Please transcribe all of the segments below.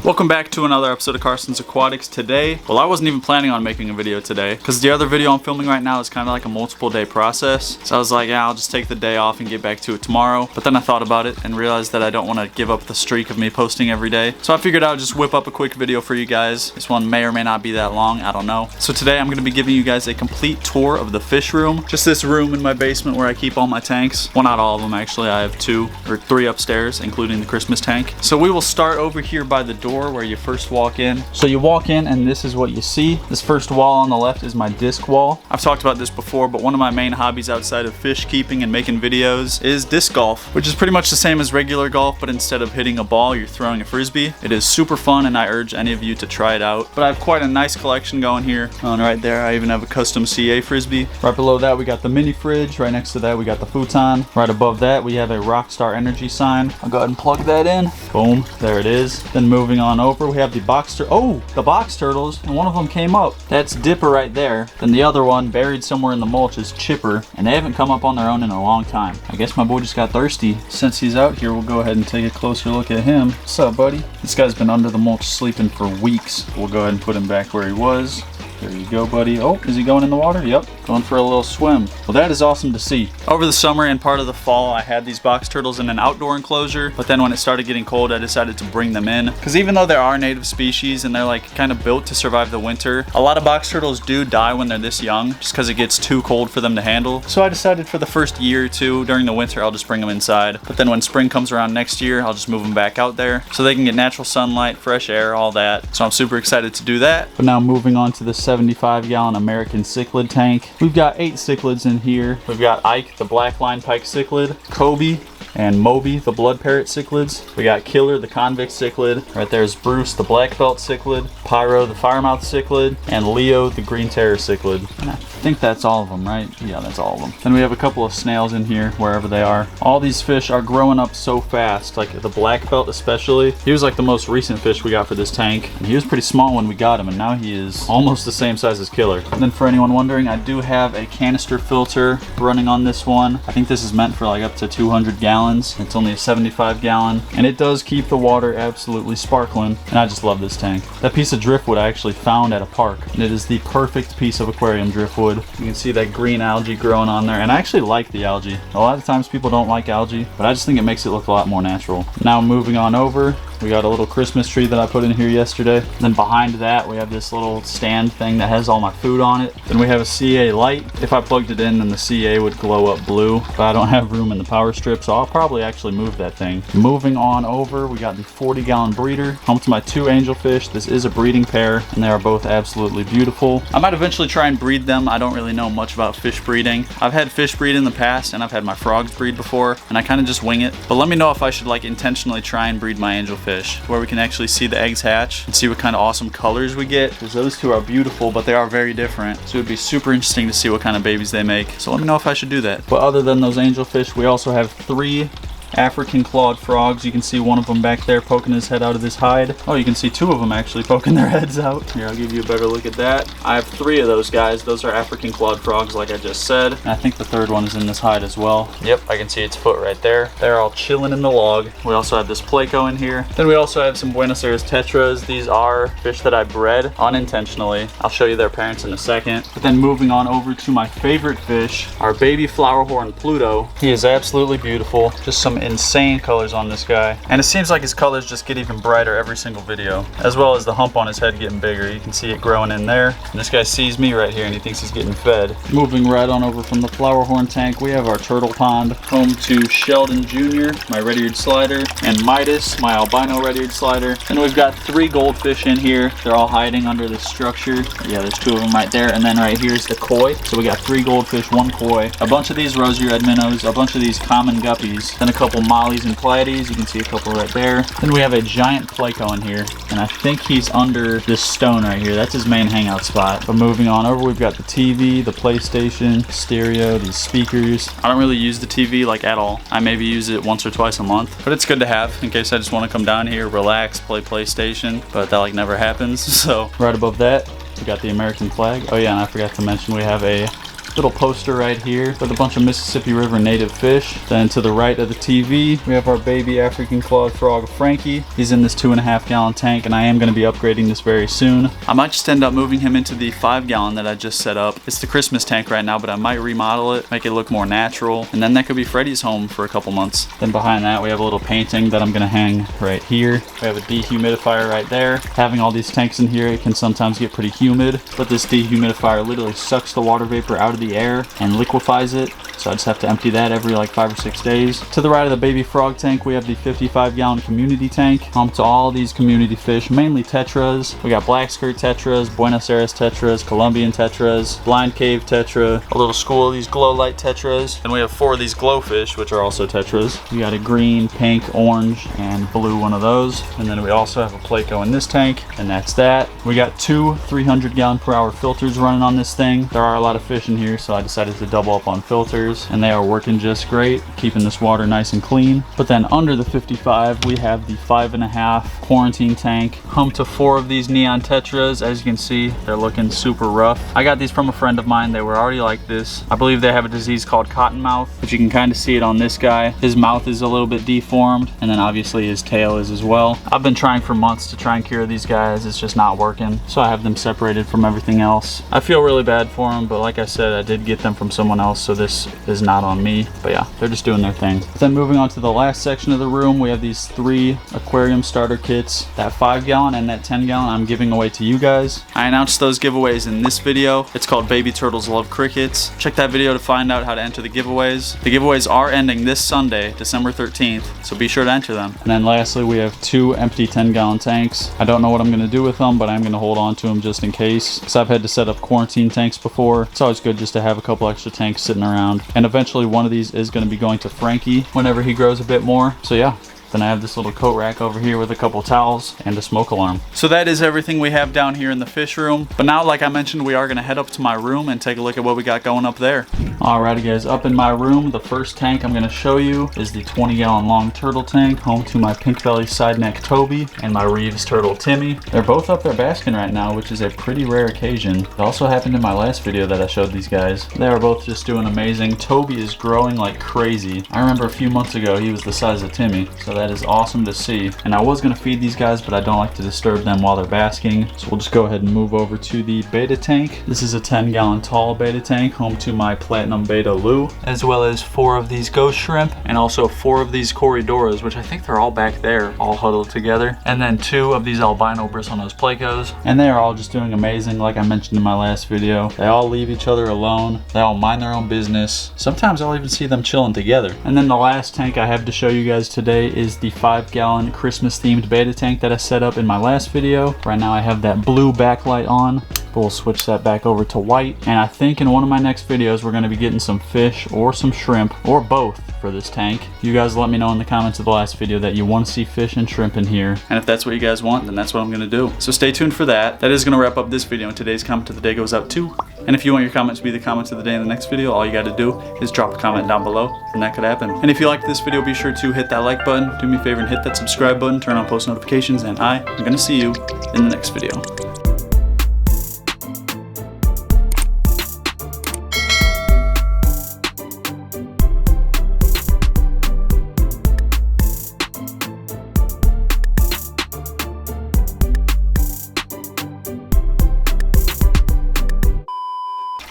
Welcome back to another episode of Carson's Aquatics. Today, well, I wasn't even planning on making a video today because the other video I'm filming right now is kind of like a multiple day process. So I was like, yeah, I'll just take the day off and get back to it tomorrow. But then I thought about it and realized that I don't want to give up the streak of me posting every day. So I figured I would just whip up a quick video for you guys. This one may or may not be that long, I don't know. So today I'm going to be giving you guys a complete tour of the fish room. Just this room in my basement where I keep all my tanks. Well, not all of them actually. I have 2 or 3 upstairs, including the Christmas tank. So we will start over here by the door where you first walk in. So you walk in and this is what you see. This first wall on the left is my disc wall. I've talked about this before, but one of my main hobbies outside of fish keeping and making videos is disc golf, which is pretty much the same as regular golf, but instead of hitting a ball, you're throwing a frisbee. It is super fun and I urge any of you to try it out. But I have quite a nice collection going here. And right there, I even have a custom CA frisbee. Right below that, we got the mini fridge. Right next to that, we got the futon. Right above that, we have a Rockstar Energy sign. I'll go ahead and plug that in. Boom, there it is. Then moving on over, we have the box turtles, and one of them came up. That's Dipper right there. Then the other one, buried somewhere in the mulch, is Chipper, and they haven't come up on their own in a long time. I guess my boy just got thirsty. Since he's out here, we'll go ahead and take a closer look at him. What's up, buddy? This guy's been under the mulch sleeping for weeks. We'll go ahead and put him back where he was. There you go, buddy. Oh, is he going in the water? Yep, going for a little swim. Well, that is awesome to see. Over the summer and part of the fall, I had these box turtles in an outdoor enclosure, but then when it started getting cold, I decided to bring them in. Because even though there are native species and they're like kind of built to survive the winter, a lot of box turtles do die when they're this young, just because it gets too cold for them to handle. So I decided for the first year or two during the winter, I'll just bring them inside. But then when spring comes around next year, I'll just move them back out there so they can get natural sunlight, fresh air, all that. So I'm super excited to do that. But now moving on to the 75-gallon American Cichlid tank. We've got 8 cichlids in here. We've got Ike, the black line pike cichlid, Kobe, and Moby, the blood parrot cichlids. We got Killer, the convict cichlid. Right there's Bruce, the black belt cichlid, Pyro, the firemouth cichlid, and Leo, the green terror cichlid. And I think that's all of them, right? Yeah, that's all of them. Then we have a couple of snails in here, wherever they are. All these fish are growing up so fast, like the black belt especially. He was like the most recent fish we got for this tank, and he was pretty small when we got him, and now he is almost the same size as Killer. And then for anyone wondering, I do have a canister filter running on this one. I think this is meant for like up to 200 gallons. It's only a 75-gallon, and it does keep the water absolutely sparkling, and I just love this tank. That piece of driftwood I actually found at a park, and it is the perfect piece of aquarium driftwood. You can see that green algae growing on there, and I actually like the algae. A lot of times people don't like algae, but I just think it makes it look a lot more natural. Now moving on over, we got a little Christmas tree that I put in here yesterday. Then behind that, we have this little stand thing that has all my food on it. Then we have a CA light. If I plugged it in, then the CA would glow up blue, but I don't have room in the power strip, so I'll probably actually move that thing. Moving on over, we got the 40-gallon breeder. Home to my 2 angelfish. This is a breeding pair, and they are both absolutely beautiful. I might eventually try and breed them. I don't really know much about fish breeding. I've had fish breed in the past, and I've had my frogs breed before, and I kind of just wing it. But let me know if I should like intentionally try and breed my angelfish, where we can actually see the eggs hatch and see what kind of awesome colors we get, because those 2 are beautiful, but they are very different. So it'd be super interesting to see what kind of babies they make. So let me know if I should do that. But other than those angelfish, we also have 3 African clawed frogs. You can see one of them back there poking his head out of his hide. Oh, you can see 2 of them actually poking their heads out. Here, I'll give you a better look at that. I have 3 of those guys. Those are African clawed frogs like I just said. And I think the 3rd one is in this hide as well. Yep, I can see its foot right there. They're all chilling in the log. We also have this Placo in here. Then we also have some Buenos Aires tetras. These are fish that I bred unintentionally. I'll show you their parents in a second. But then moving on over to my favorite fish, our baby flowerhorn Pluto. He is absolutely beautiful. Just some insane colors on this guy, and it seems like his colors just get even brighter every single video, as well as the hump on his head getting bigger. You can see it growing in there, and this guy sees me right here and he thinks he's getting fed. Moving right on over from the flowerhorn tank, we have our turtle pond, home to Sheldon Jr., my red-eared slider, and Midas, my albino red-eared slider. And we've got 3 goldfish in here. They're all hiding under this structure. Yeah, there's 2 of them right there, and then right here's the koi. So we got 3 goldfish, 1 koi, a bunch of these rosy red minnows, a bunch of these common guppies, then a couple mollies and platies. You can see a couple right there. Then we have a giant Placo in here, and I think he's under this stone right here. That's his main hangout spot. But moving on over, we've got the TV, the PlayStation, stereo, these speakers. I don't really use the TV like at all. I maybe use it once or twice a month, but it's good to have in case I just want to come down here, relax, play PlayStation, but that like never happens. So right above that, we got the American flag. Oh yeah, and I forgot to mention we have a little poster right here with a bunch of Mississippi River native fish. Then to the right of the TV, we have our baby African clawed frog, Frankie. He's in this 2.5 gallon tank, and I am going to be upgrading this very soon. I might just end up moving him into the 5 gallon that I just set up. It's the Christmas tank right now, but I might remodel it, make it look more natural, and then that could be Freddie's home for a couple months. Then behind that, we have a little painting that I'm going to hang right here. We have a dehumidifier right there. Having all these tanks in here, it can sometimes get pretty humid, but this dehumidifier literally sucks the water vapor out of the air and liquefies it. So I just have to empty that every like 5 or 6 days. To the right of the baby frog tank, we have the 55 gallon community tank. Home to all these community fish, mainly tetras. We got black skirt tetras, Buenos Aires tetras, Colombian tetras, blind cave tetra, a little school of these glow light tetras. And we have 4 of these glowfish, which are also tetras. We got a green, pink, orange, and blue one of those. And then we also have a Placo in this tank, and that's that. We got 2 300 gallon per hour filters running on this thing. There are a lot of fish in here, so I decided to double up on filters, and they are working just great, keeping this water nice and clean. But then under the 55, we have the 5.5 quarantine tank. Home to 4 of these neon tetras. As you can see, they're looking super rough. I got these from a friend of mine. They were already like this. I believe they have a disease called cottonmouth, but you can kind of see it on this guy. His mouth is a little bit deformed, and then obviously his tail is as well. I've been trying for months to try and cure these guys. It's just not working, so I have them separated from everything else. I feel really bad for them, but like I said, I did get them from someone else, so this is not on me. But yeah, they're just doing their thing. Then moving on to the last section of the room, we have these 3 aquarium starter kits. That 5 gallon and that 10 gallon I'm giving away to you guys. I announced those giveaways in this video. It's called Baby Turtles Love Crickets. Check that video to find out how to enter the giveaways. The giveaways are ending this Sunday, December 13th, so be sure to enter them. And then lastly, we have 2 empty 10 gallon tanks. I don't know what I'm going to do with them, but I'm going to hold on to them just in case, because I've had to set up quarantine tanks before. It's always good just to have a couple extra tanks sitting around. And eventually one of these is going to be going to Frankie whenever he grows a bit more. So yeah. Then I have this little coat rack over here with a couple towels and a smoke alarm. So that is everything we have down here in the fish room. But now, like I mentioned, we are going to head up to my room and take a look at what we got going up there. Alrighty guys, up in my room, the first tank I'm going to show you is the 20 gallon long turtle tank, home to my pink belly side neck Toby and my Reeves turtle Timmy. They're both up there basking right now, which is a pretty rare occasion. It also happened in my last video that I showed these guys. They are both just doing amazing. Toby is growing like crazy. I remember a few months ago he was the size of Timmy, so that is awesome to see. And I was going to feed these guys, but I don't like to disturb them while they're basking, so we'll just go ahead and move over to the beta tank. This is a 10 gallon tall beta tank, home to my platinum beta Lou, as well as 4 of these ghost shrimp, and also 4 of these Corridoras, which I think they're all back there, all huddled together, and then 2 of these albino bristlenose Placos, and they are all just doing amazing. Like I mentioned in my last video, they all leave each other alone, they all mind their own business. Sometimes I'll even see them chilling together. And then the last tank I have to show you guys today is the 5 gallon Christmas themed beta tank that I set up in my last video. Right now I have that blue backlight on, but we'll switch that back over to white. And I think in one of my next videos we're going to be getting some fish or some shrimp or both for this tank. You guys let me know in the comments of the last video that you want to see fish and shrimp in here, and if that's what you guys want, then that's what I'm going to do. So stay tuned for that. That is going to wrap up this video, and today's comment of the day goes out too. And if you want your comment to be the comment of the day in the next video, all you got to do is drop a comment down below, and that could happen. And if you liked this video, be sure to hit that like button, do me a favor and hit that subscribe button, turn on post notifications, and I am going to see you in the next video.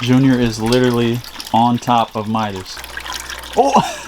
Junior is literally on top of Midas. Oh!